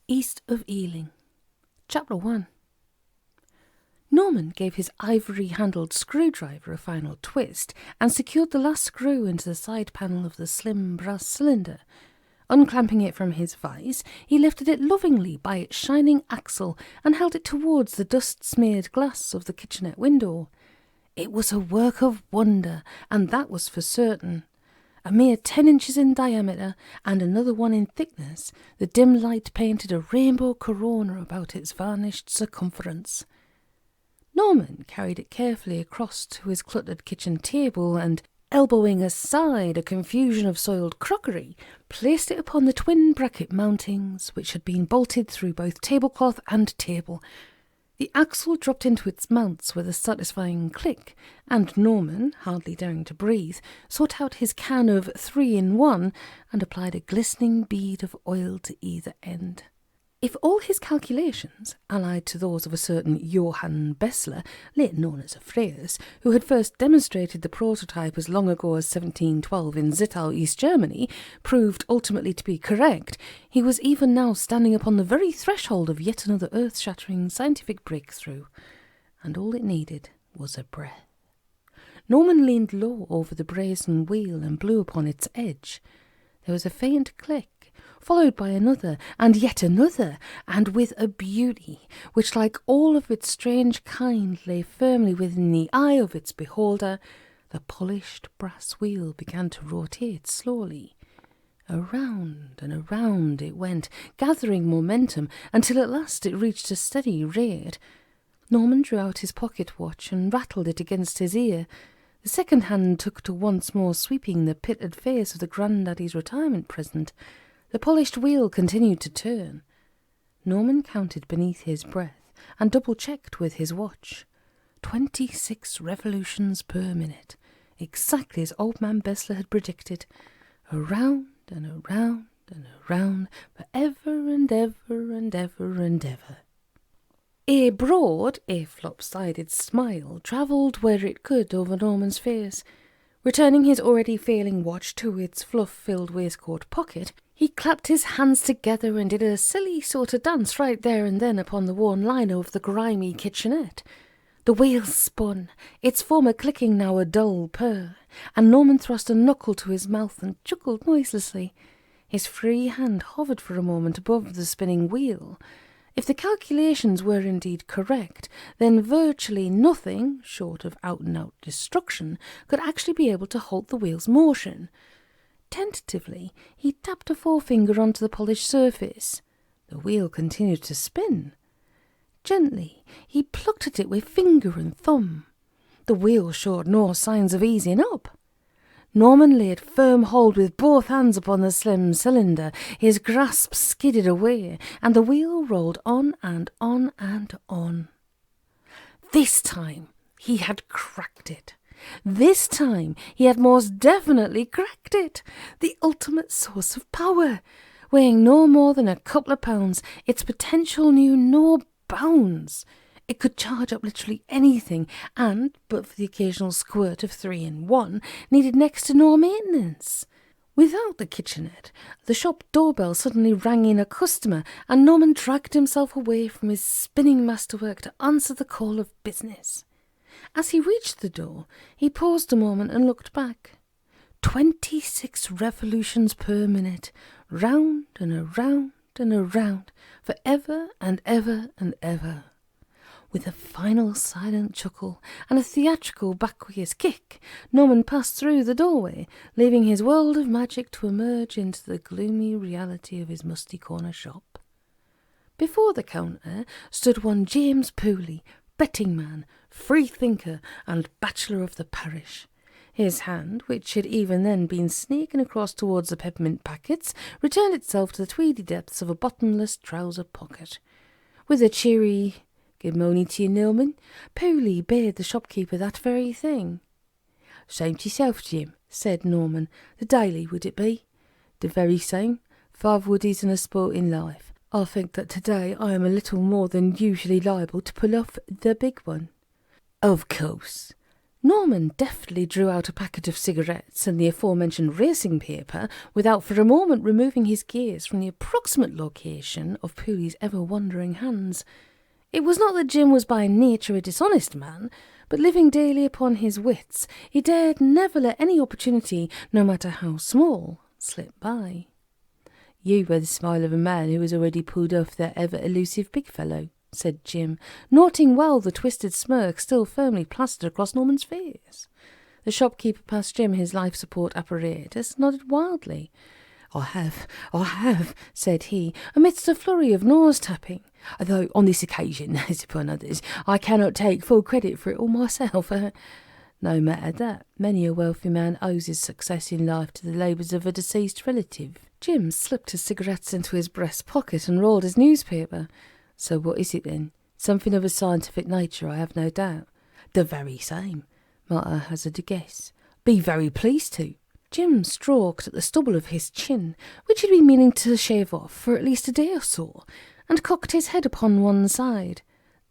East of Ealing. Chapter 1. Norman gave his ivory-handled screwdriver a final twist and secured the last screw into the side panel of the slim brass cylinder. Unclamping it from his vise, he lifted it lovingly by its shining axle and held it towards the dust-smeared glass of the kitchenette window. It was a work of wonder, and that was for certain. A mere 10 inches in diameter and another 1 in thickness, the dim light painted a rainbow corona about its varnished circumference. Norman carried it carefully across to his cluttered kitchen table and, elbowing aside a confusion of soiled crockery, placed it upon the twin bracket mountings which had been bolted through both tablecloth and table. The axle dropped into its mounts with a satisfying click, and Norman, hardly daring to breathe, sought out his can of 3-in-1 and applied a glistening bead of oil to either end. If all his calculations, allied to those of a certain Johann Bessler, later known as a Freyers, who had first demonstrated the prototype as long ago as 1712 in Zittau, East Germany, proved ultimately to be correct, he was even now standing upon the very threshold of yet another earth-shattering scientific breakthrough, and all it needed was a breath. Norman leaned low over the brazen wheel and blew upon its edge. There was a faint click, followed by another, and yet another, and with a beauty which, like all of its strange kind, lay firmly within the eye of its beholder, the polished brass wheel began to rotate slowly. Around and around it went, gathering momentum, until at last it reached a steady rate. Norman drew out his pocket watch and rattled it against his ear. The second hand took to once more sweeping the pitted face of the granddaddy's retirement present. The polished wheel continued to turn. Norman counted beneath his breath and double-checked with his watch. 26 revolutions per minute, exactly as old man Bessler had predicted. Around and around and around, for ever and ever and ever and ever. A broad, if lopsided smile travelled where it could over Norman's face. Returning his already failing watch to its fluff-filled waistcoat pocket, he clapped his hands together and did a silly sort of dance right there and then upon the worn lino of the grimy kitchenette. The wheel spun, its former clicking now a dull purr, and Norman thrust a knuckle to his mouth and chuckled noiselessly. His free hand hovered for a moment above the spinning wheel. If the calculations were indeed correct, then virtually nothing, short of out-and-out destruction, could actually be able to halt the wheel's motion. Tentatively, he tapped a forefinger onto the polished surface. The wheel continued to spin. Gently, he plucked at it with finger and thumb. The wheel showed no signs of easing up. Norman laid firm hold with both hands upon the slim cylinder. His grasp skidded away, and the wheel rolled on and on and on. This time he had cracked it. This time he had most definitely cracked it. The ultimate source of power. Weighing no more than a couple of pounds, its potential knew no bounds. It could charge up literally anything, and, but for the occasional squirt of 3-in-1, needed next to no maintenance. Without the kitchenette, the shop doorbell suddenly rang in a customer, and Norman dragged himself away from his spinning masterwork to answer the call of business. As he reached the door, he paused a moment and looked back. 26 revolutions per minute, round and around and around, for ever and ever and ever. With a final silent chuckle and a theatrical backwards kick, Norman passed through the doorway, leaving his world of magic to emerge into the gloomy reality of his musty corner shop. Before the counter stood one James Pooley, betting man, free-thinker, and bachelor of the parish. His hand, which had even then been snaking across towards the peppermint packets, returned itself to the tweedy depths of a bottomless trouser pocket. With a cheery "Good morning to you, Norman," Pooley bade the shopkeeper that very thing. "Same to yourself, Jim," said Norman. "The daily, would it be?" "The very same. 5 woodies and a sport in life. I think that today I am a little more than usually liable to pull off the big one." "Of course. Norman deftly drew out a packet of cigarettes and the aforementioned racing paper without for a moment removing his gaze from the approximate location of Pooley's ever-wandering hands. It was not that Jim was by nature a dishonest man, but living daily upon his wits, he dared never let any opportunity, no matter how small, slip by. "You were the smile of a man who has already pulled off that ever-elusive big fellow," said Jim, noting well the twisted smirk still firmly plastered across Norman's face. The shopkeeper passed Jim his life-support apparatus, nodded wildly. I have, said he, amidst a flurry of nose-tapping, though on this occasion, as upon others, I cannot take full credit for it all myself. No matter that, many a wealthy man owes his success in life to the labours of a deceased relative. Jim slipped his cigarettes into his breast pocket and rolled his newspaper. So what is it then? Something of a scientific nature, I have no doubt. The very same. Might I hazard a guess? Be very pleased to. Jim stroked at the stubble of his chin, which he'd been meaning to shave off for at least a day or so, and cocked his head upon one side.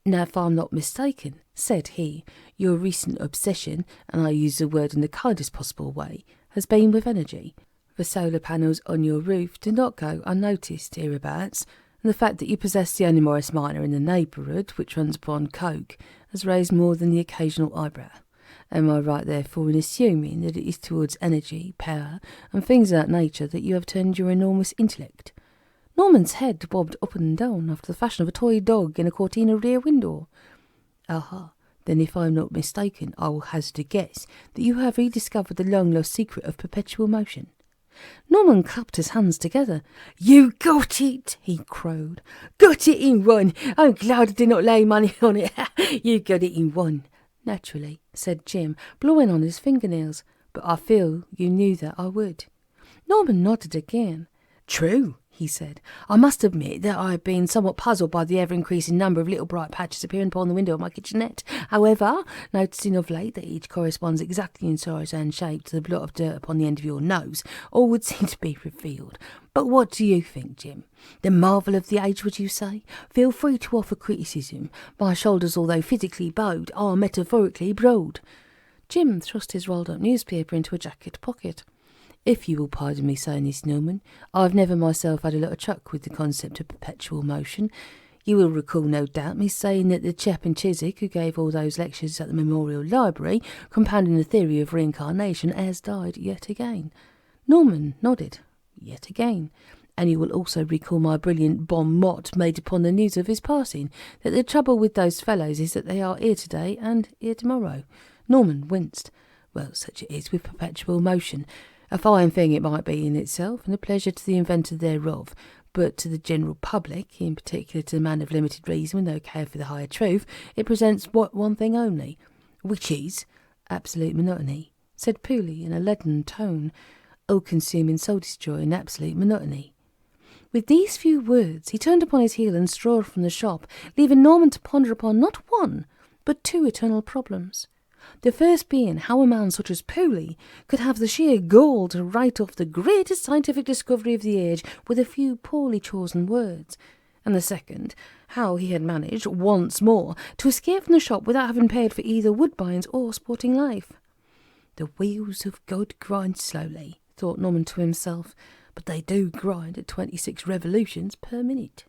Now, if I'm not mistaken, said he, your recent obsession, and I use the word in the kindest possible way, has been with energy. The solar panels on your roof do not go unnoticed hereabouts, and the fact that you possess the only Morris Minor in the neighbourhood, which runs upon coke, has raised more than the occasional eyebrow. Am I right, therefore, in assuming that it is towards energy, power, and things of that nature that you have turned your enormous intellect? Norman's head bobbed up and down after the fashion of a toy dog in a Cortina rear window. Aha, then if I am not mistaken, I will hazard a guess that you have rediscovered the long-lost secret of perpetual motion. Norman clapped his hands together. You got it, he crowed. Got it in one. I'm glad I did not lay money on it. You got it in one. Naturally, said Jim, blowing on his fingernails, but I feel you knew that I would. Norman nodded again. True, he said. I must admit that I have been somewhat puzzled by the ever-increasing number of little bright patches appearing upon the window of my kitchenette. However, noticing of late that each corresponds exactly in size and shape to the blot of dirt upon the end of your nose, all would seem to be revealed. But what do you think, Jim? The marvel of the age, would you say? Feel free to offer criticism. My shoulders, although physically bowed, are metaphorically broad. Jim thrust his rolled-up newspaper into a jacket pocket. If you will pardon me saying this, Norman, I've never myself had a lot of truck with the concept of perpetual motion. You will recall, no doubt, me saying that the chap in Chiswick who gave all those lectures at the Memorial Library, compounding the theory of reincarnation, has died yet again. Norman nodded. Yet again. And you will also recall my brilliant bon mot made upon the news of his passing, that the trouble with those fellows is that they are here today and here tomorrow. Norman winced. Well, such it is with perpetual motion. A fine thing it might be in itself, and a pleasure to the inventor thereof, but to the general public, in particular to the man of limited reason with no care for the higher truth, it presents one thing only, which is absolute monotony, said Pooley in a leaden tone, all-consuming soul-destroying absolute monotony. With these few words, he turned upon his heel and strode from the shop, leaving Norman to ponder upon not one, but two eternal problems. The first being how a man such as Pooley could have the sheer gall to write off the greatest scientific discovery of the age with a few poorly chosen words, and the second, how he had managed, once more, to escape from the shop without having paid for either Woodbines or Sporting Life. The wheels of God grind slowly, thought Norman to himself, but they do grind at 26 revolutions per minute.